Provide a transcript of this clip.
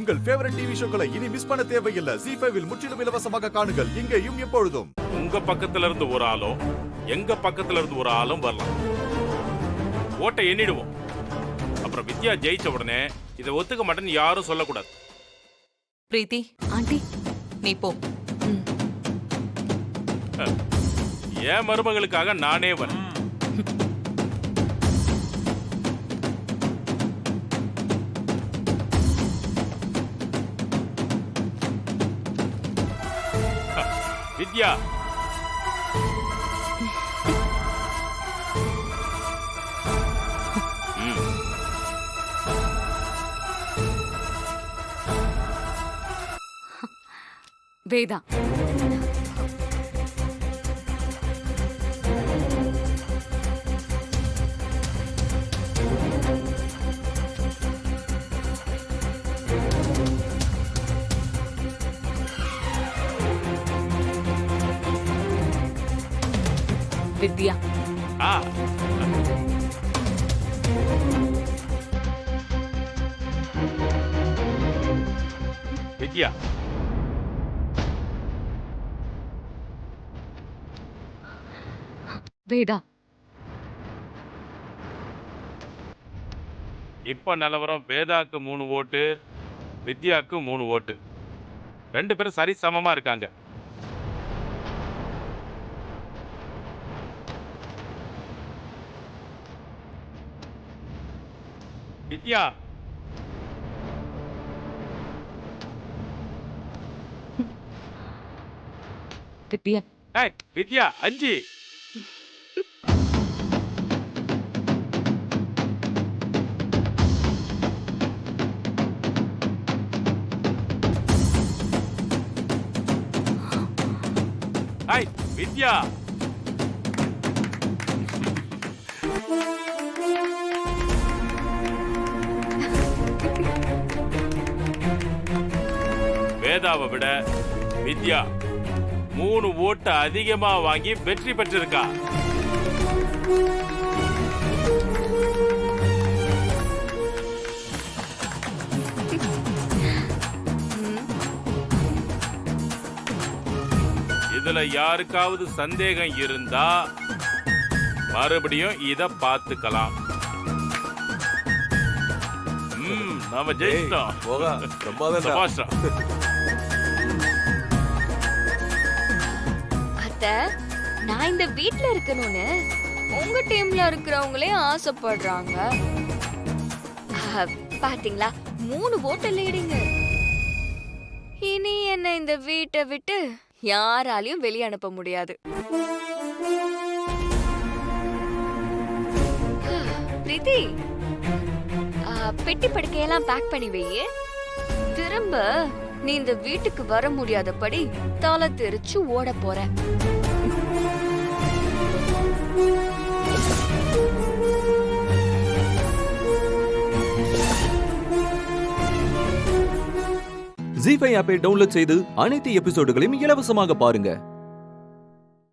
உங்கள் favourite TV ஷோக்களை இனி miss பண்ண தேவையில்லை. ZEE5 இல் முற்றிலும் இலவசமாக காணுங்கள், இங்கேயும் எப்பொழுதும். உங்க பக்கத்துல இருந்து ஒரு ஆளும் எங்க பக்கத்துல இருந்து ஒரு ஆளும் வரலாம். ஓட்டை எண்ணிடுவோம். அப்புறம் வித்யா ஜெயிச்ச உடனே இதை ஒத்துக்க மாட்டேன்னு யாரும் சொல்லக்கூடாது. பிரீத்தி ஆண்டி நீ போ. என் மருமகளுக்காக நானே வரேன். வித்யா, வேதா வித்யா வித்யா, வேதா இப்ப நிலவரம் வேதாக்கு 3 ஓட்டு, வித்யாக்கு 3 ஓட்டு. 2 பேரும் சரி சமமா இருக்காங்க. வித்யா, வித்யா வித்யா 5. வித்யா, வேதாவை விட வித்யா 3 ஓட்டு அதிகமா வாங்கி வெற்றி பெற்றிருக்கா. இதுல யாருக்காவது சந்தேகம் இருந்தா மறுபடியும் இத பாத்துக்கலாம். நாம ஜெயிச்சிட்டோம். சபாஷ்டா. நான் இந்த வீட்ல இருக்கணும்னு உங்க டீம்ல இருக்கிறவங்களே ஆசைப்படுறாங்க. பாத்தீங்களா 3 ஓட்டு லீடிங்க. இனி என்ன இந்த வீட்டை விட்டு யாராலையும் வெளியே அனுப்ப முடியாது. பிரீத்தி, பெட்டி படுக்கையெல்லாம் பேக் பண்ணி வையே. திரும்ப நீ இந்த வீட்டுக்கு வர முடியாதபடி தலை தெரிச்சு ஓட போற. ZEE5 ஆப்பை டவுன்லோட் செய்து அனைத்து எபிசோடுகளையும் இலவசமாக பாருங்க.